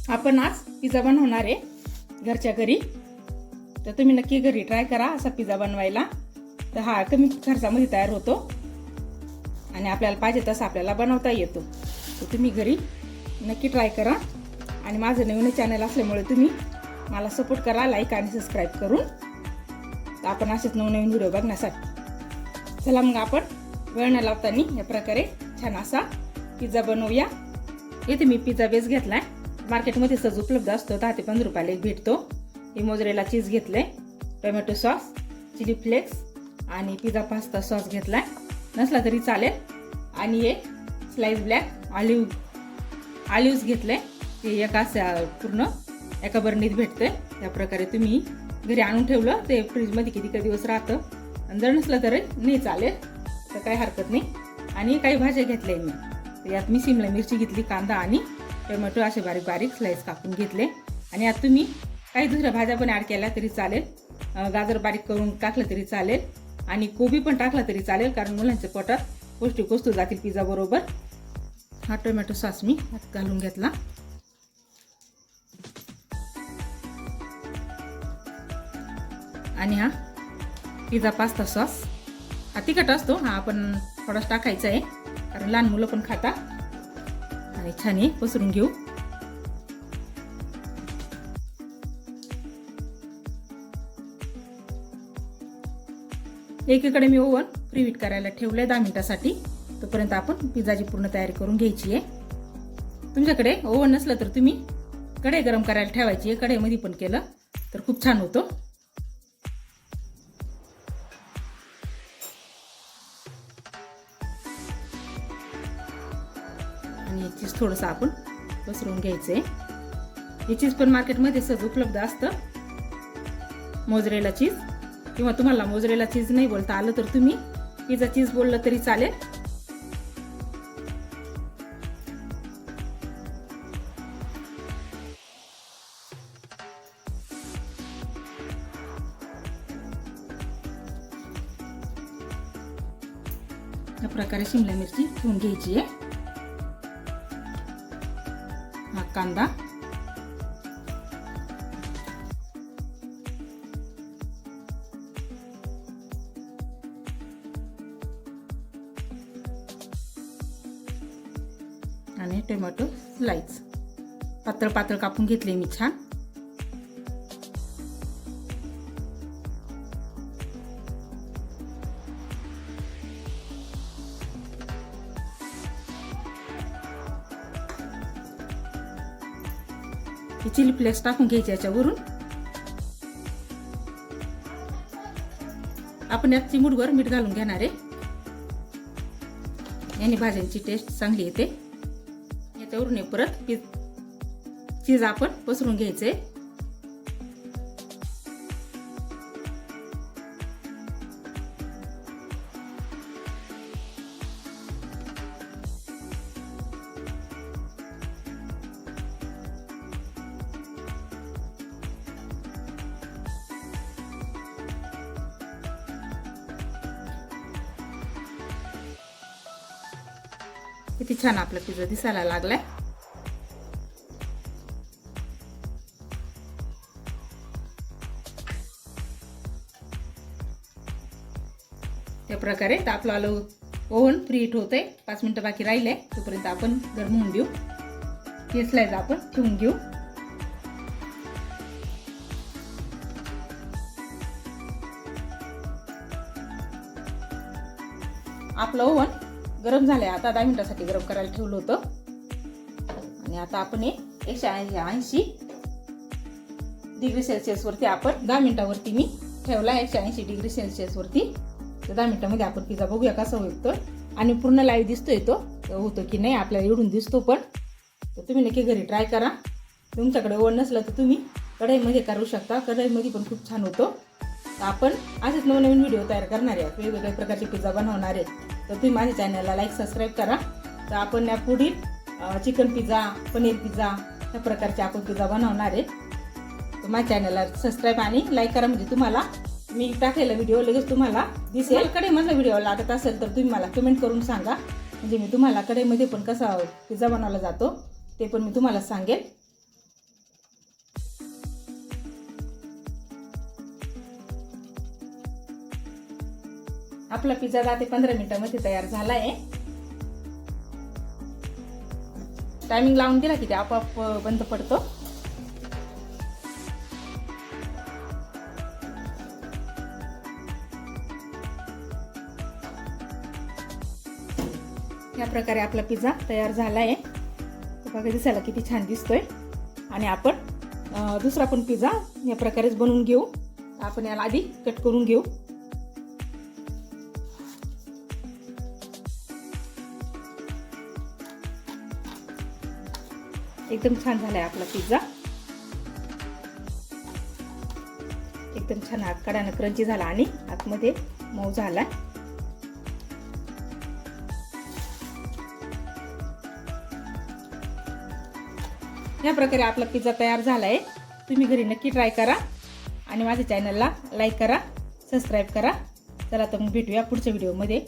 आपण आज पिझ्झा बनवणार आहे घरच्या घरी. तर तुम्ही नक्की घरी ट्राय करा असा पिझ्झा बनवायला. तर हा कमी खर्चामध्ये तयार होतो आणि आपल्याला पाहिजे तसा आपल्याला बनवता येतो. तर तुम्ही घरी नक्की ट्राय करा आणि माझं नवीन चॅनल असल्यामुळे तुम्ही मला सपोर्ट करा, लाईक आणि सबस्क्राईब करून. तर आपण असेच नवनवीन व्हिडिओ बघण्यासाठी चला मग आपण वेळ न लावताना या प्रकारे छान असा पिझ्झा बनवूया. इथे मी पिझ्झा बेस घेतलाय, मार्केटमध्ये सहज उपलब्ध असतो, 10 ते 15 रुपयाला एक भेटतो. हे मोझरेला चीज घेतले, टोमॅटो सॉस, चिली फ्लेक्स आणि पिझ्झा पास्ता सॉस घेतलाय, नसला तरी चालेल. आणि हे स्लाइस ब्लॅक ऑलिव्स घेतले, ते पूर्ण एका बरणीत भेटते. त्या प्रकारे तुम्ही घरी आणून ठेवलं ते फ्रीजमध्ये किती दिवस राहतं, आणि जर नसलं तरी नाही चालेल, तर काही हरकत नाही. आणि काही भाज्या घेतल्या मी, यात मी शिमला मिरची घेतली, कांदा आणि टोमॅटो असे बारीक बारीक स्लाइस कापून घेतले. आणि यात तुम्ही काही दुसऱ्या भाज्या पण ॲड केल्या तरी चालेल, गाजर बारीक करून टाकलं तरी चालेल आणि कोबी पण टाकला तरी चालेल, कारण मुलांच्या पोटात पौष्टिक वस्तू जातील पिझ्झा बरोबर. हा टोमॅटो सॉस मी यात घालून घेतला. आणि हा पिझ्झा पास्ता सॉस, हा तिखट असतो, हा आपण थोडाच टाकायचा आहे कारण लहान मुलं पण खातात. आणि छान हे पसरून घेऊ. एकीकडे मी ओव्हन प्रीहीट करायला ठेवलंय 10 मिनिटासाठी. तोपर्यंत आपण पिझ्झाची पूर्ण तयारी करून घ्यायची आहे. तुमच्याकडे ओव्हन नसलं तर तुम्ही कढई गरम करायला ठेवायची आहे, कढईमध्ये पण केलं तर खूप छान होतो. आणि हे चीज थोडंसं आपण पसरून घ्यायचंय. हे चीज पण मार्केटमध्ये सहज उपलब्ध असतं, मोझरेला चीज, किंवा तुम्हाला मोझरेला चीज नाही बोलता आलं तर तुम्ही पिझ्झा चीज बोललं तरी चालेल. या प्रकारे शिमला मिरची ठेवून घ्यायची आहे. हा कांदा, आणि टोमॅटो स्लाइस पातळ पातळ कापून घेतले मी छान. चिली फ्लेक्स टाकून घ्यायचे याच्यावरून. आपण यात चिमूटभर मीठ घालून घेणार आहे, याने भाज्यांची टेस्ट चांगली येते. याच्यावरून परत चीज आपण पसरून घ्यायचे. किती छान आपला पिझ्झा दिसायला लागलाय. त्या प्रकारे आपलं आलं ओव्हन प्रीहीट होतंय, 5 मिनिटं बाकी राहिले, तोपर्यंत आपण गरम होऊन देऊ. हे स्लाइस आपण ठेवून घेऊ. आपलं ओव्हन गरम झालंय, आता 10 मिनिटासाठी गरम करायला ठेवलं होतं. आणि आता आपण 180 डिग्री सेल्सिअस वरती आपण 10 मिनिटावरती मी ठेवला, 180 डिग्री सेल्सिअस वरती. तर 10 मिनिटामध्ये आपण पिझ्झा बघूया कसा होतो. आणि पूर्ण लाईव्ह दिसतोय तो होतो की नाही, आपल्याला एवढून दिसतो पण. तर तुम्ही नक्की घरी ट्राय करा. तुमच्याकडे ओव्हन नसलं तर तुम्ही कढईमध्ये करू शकता, कढईमध्ये पण खूप छान होतो. तर आपण असेच नवनवीन व्हिडिओ तयार करणार आहे, वेगवेगळ्या प्रकारचे पिझ्झा बनवणार आहे. तर तुम्ही माझ्या चॅनलला लाईक सबस्क्राईब करा. तर आपण या पुढील चिकन पिझ्झा, पनीर पिझ्झा या प्रकारचे आपण पिझ्झा बनवणार आहे. तर माझ्या चॅनलला सबस्क्राईब आणि लाईक करा, म्हणजे तुम्हाला मी टाकलेला व्हिडिओ लगेच तुम्हाला दिसेल. कढईमधला व्हिडिओ लागत असेल तर तुम्ही मला कमेंट करून सांगा, म्हणजे मी तुम्हाला कढईमध्ये पण कसा पिझ्झा बनवला जातो ते पण मी तुम्हाला सांगेल. आपला पिझ्झा 10 ते 15 मिनिटांमध्ये तयार झाला आहे. टायमिंग लावून दिला की ते आपोआप बंद पडतो. या प्रकारे आपला पिझ्झा तयार झाला आहे. बघा दिसायला किती छान दिसतोय. आणि आपण दुसरा पण पिझ्झा या प्रकारेच बनवून घेऊ. आपण याला आधी कट करून घेऊ. एकदम छान झालाय आपला पिझ्झा. एकदम छान आकाराने क्रंची झाला आणि आतमध्ये मऊ झाला. या प्रकारे आपला पिझ्झा तयार झालाय. तुम्ही घरी नक्की ट्राय करा आणि माझ्या चॅनलला लाईक करा, सबस्क्राईब करा. चला तर मग भेटूया पुढच्या व्हिडिओमध्ये.